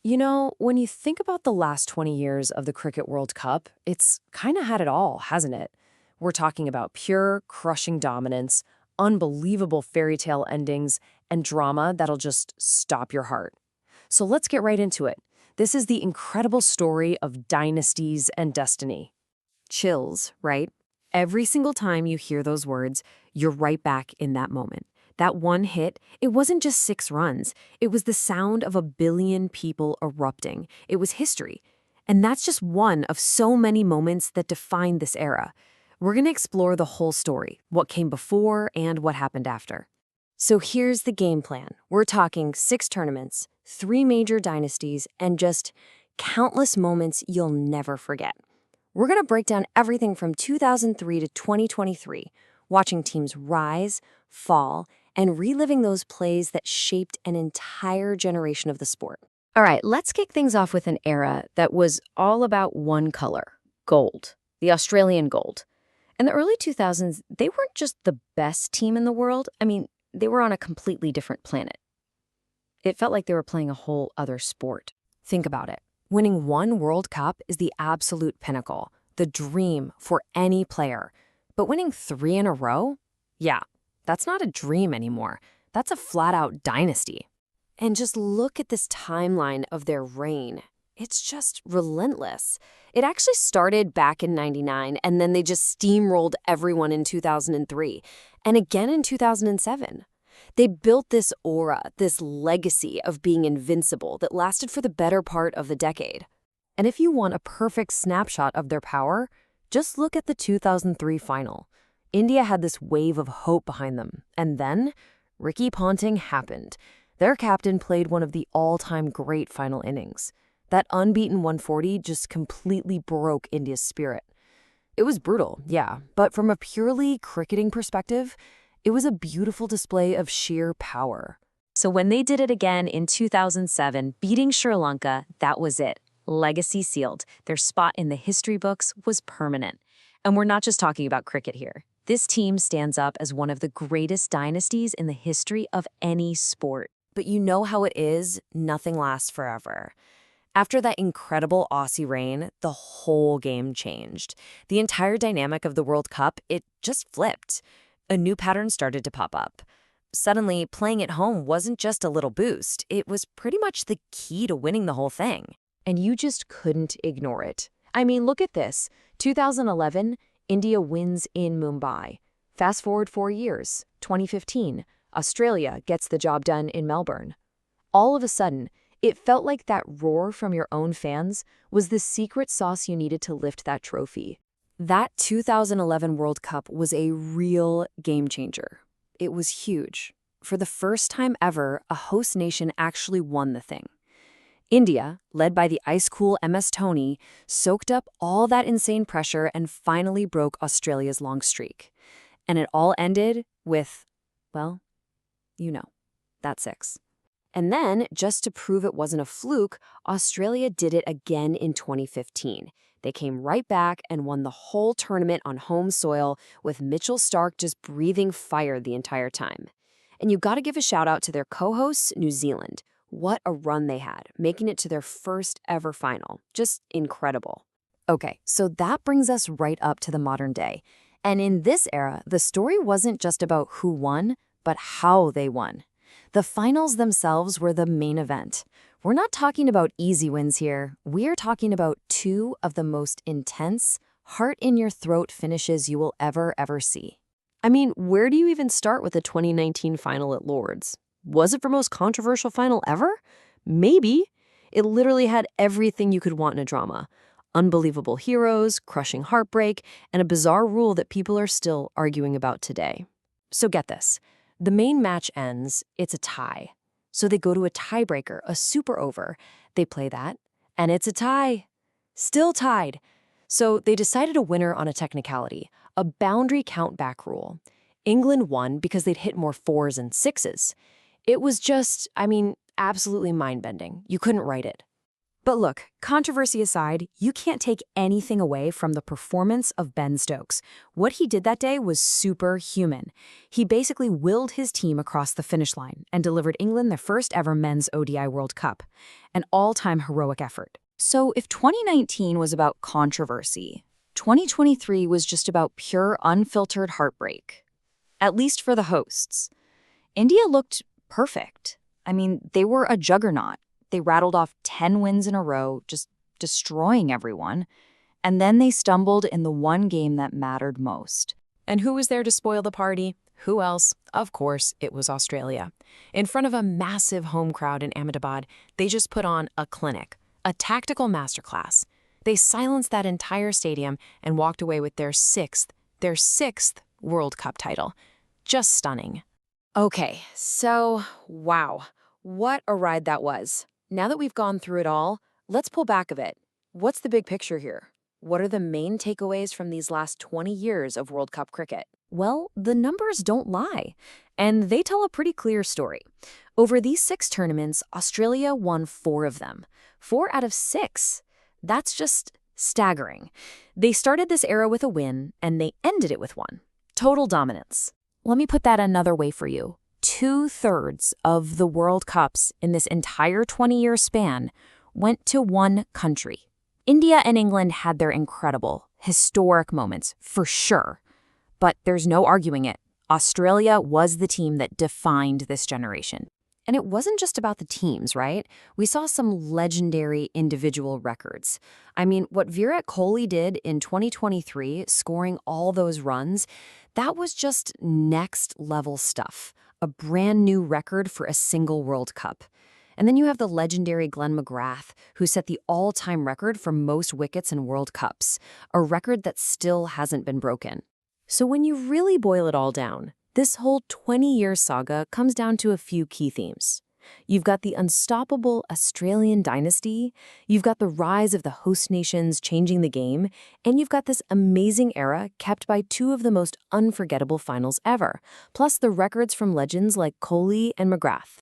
When you think about the last 20 years of the Cricket World Cup, it's kind of had it all, hasn't it? We're talking about pure, crushing dominance, unbelievable fairy tale endings, and drama that'll just stop your heart. So let's get right into it. This is the incredible story of dynasties and destiny. Chills, right? Every single time you hear those words, you're right back in that moment. That one hit, it wasn't just 6 runs. It was the sound of a billion people erupting. It was history. And that's just one of so many moments that define this era. We're going to explore the whole story, what came before and what happened after. So here's the game plan. We're talking 6 tournaments, 3 major dynasties, and just countless moments you'll never forget. We're going to break down everything from 2003 to 2023, watching teams rise, fall, and reliving those plays that shaped an entire generation of the sport. All right, let's kick things off with an era that was all about one color, gold, the Australian gold. In the early 2000s, they weren't just the best team in the world. They were on a completely different planet. It felt like they were playing a whole other sport. Think about it. Winning one World Cup is the absolute pinnacle, the dream for any player. But winning 3 in a row? Yeah, that's not a dream anymore. That's a flat-out dynasty. And just look at this timeline of their reign. It's just relentless. It actually started back in '99, and then they just steamrolled everyone in 2003, and again in 2007. They built this aura, this legacy of being invincible that lasted for the better part of the decade. And if you want a perfect snapshot of their power, just look at the 2003 final. India had this wave of hope behind them, and then Ricky Ponting happened. Their captain played one of the all-time great final innings. That unbeaten 140 just completely broke India's spirit. It was brutal, yeah, but from a purely cricketing perspective, it was a beautiful display of sheer power. So when they did it again in 2007, beating Sri Lanka, that was it. Legacy sealed. Their spot in the history books was permanent. And we're not just talking about cricket here. This team stands up as one of the greatest dynasties in the history of any sport. But you know how it is, nothing lasts forever. After that incredible Aussie reign, the whole game changed. The entire dynamic of the World Cup, it just flipped. A new pattern started to pop up. Suddenly, playing at home wasn't just a little boost. It was pretty much the key to winning the whole thing. And you just couldn't ignore it. Look at this. 2011, India wins in Mumbai. Fast forward 4 years, 2015, Australia gets the job done in Melbourne. All of a sudden, it felt like that roar from your own fans was the secret sauce you needed to lift that trophy. That 2011 World Cup was a real game changer. It was huge. For the first time ever, a host nation actually won the thing. India, led by the ice-cool MS Dhoni, soaked up all that insane pressure and finally broke Australia's long streak. And it all ended with, well, that 6. And then, just to prove it wasn't a fluke, Australia did it again in 2015. They came right back and won the whole tournament on home soil, with Mitchell Starc just breathing fire the entire time. And you got to give a shout out to their co-hosts, New Zealand. What a run they had, making it to their first ever final. Just incredible. Okay, so that brings us right up to the modern day. And in this era, the story wasn't just about who won, but how they won. The finals themselves were the main event. We're not talking about easy wins here. We're talking about 2 of the most intense, heart-in-your-throat finishes you will ever see. Where do you even start with the 2019 final at Lord's? Was it the most controversial final ever? Maybe. It literally had everything you could want in a drama. Unbelievable heroes, crushing heartbreak, and a bizarre rule that people are still arguing about today. So get this. The main match ends, it's a tie. So they go to a tiebreaker, a super over. They play that, and it's a tie. Still tied. So they decided a winner on a technicality, a boundary count-back rule. England won because they'd hit more 4s and 6s. It was just, absolutely mind-bending. You couldn't write it. But look, controversy aside, you can't take anything away from the performance of Ben Stokes. What he did that day was superhuman. He basically willed his team across the finish line and delivered England their first ever men's ODI World Cup. An all-time heroic effort. So if 2019 was about controversy, 2023 was just about pure, unfiltered heartbreak. At least for the hosts. India looked perfect. I mean, they were a juggernaut. They rattled off 10 wins in a row, just destroying everyone. And then they stumbled in the one game that mattered most. And who was there to spoil the party? Who else? Of course, it was Australia. In front of a massive home crowd in Ahmedabad, they just put on a clinic, a tactical masterclass. They silenced that entire stadium and walked away with their sixth World Cup title. Just stunning. Okay, so, wow, what a ride that was. Now that we've gone through it all, let's pull back a bit. What's the big picture here? What are the main takeaways from these last 20 years of World Cup cricket? Well, the numbers don't lie, and they tell a pretty clear story. Over these 6 tournaments, Australia won 4 of them. 4 out of 6. That's just staggering. They started this era with a win, and they ended it with one. Total dominance. Let me put that another way for you. 2/3 of the World Cups in this entire 20-year span went to one country. India and England had their incredible, historic moments, for sure. But there's no arguing it. Australia was the team that defined this generation. And it wasn't just about the teams, right? We saw some legendary individual records. I mean, what Virat Kohli did in 2023, scoring all those runs, that was just next-level stuff. A brand new record for a single World Cup. And then you have the legendary Glenn McGrath, who set the all-time record for most wickets in World Cups, a record that still hasn't been broken. So when you really boil it all down, this whole 20-year saga comes down to a few key themes. You've got the unstoppable Australian dynasty, you've got the rise of the host nations changing the game, and you've got this amazing era kept by 2 of the most unforgettable finals ever, plus the records from legends like Kohli and McGrath.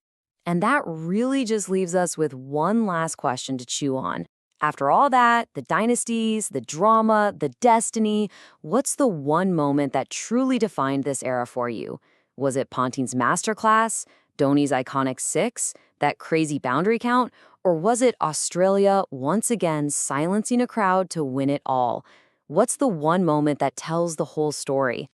And that really just leaves us with one last question to chew on. After all that, the dynasties, the drama, the destiny, what's the one moment that truly defined this era for you? Was it Ponting's masterclass, Dhoni's iconic 6, that crazy boundary count, or was it Australia once again silencing a crowd to win it all? What's the one moment that tells the whole story?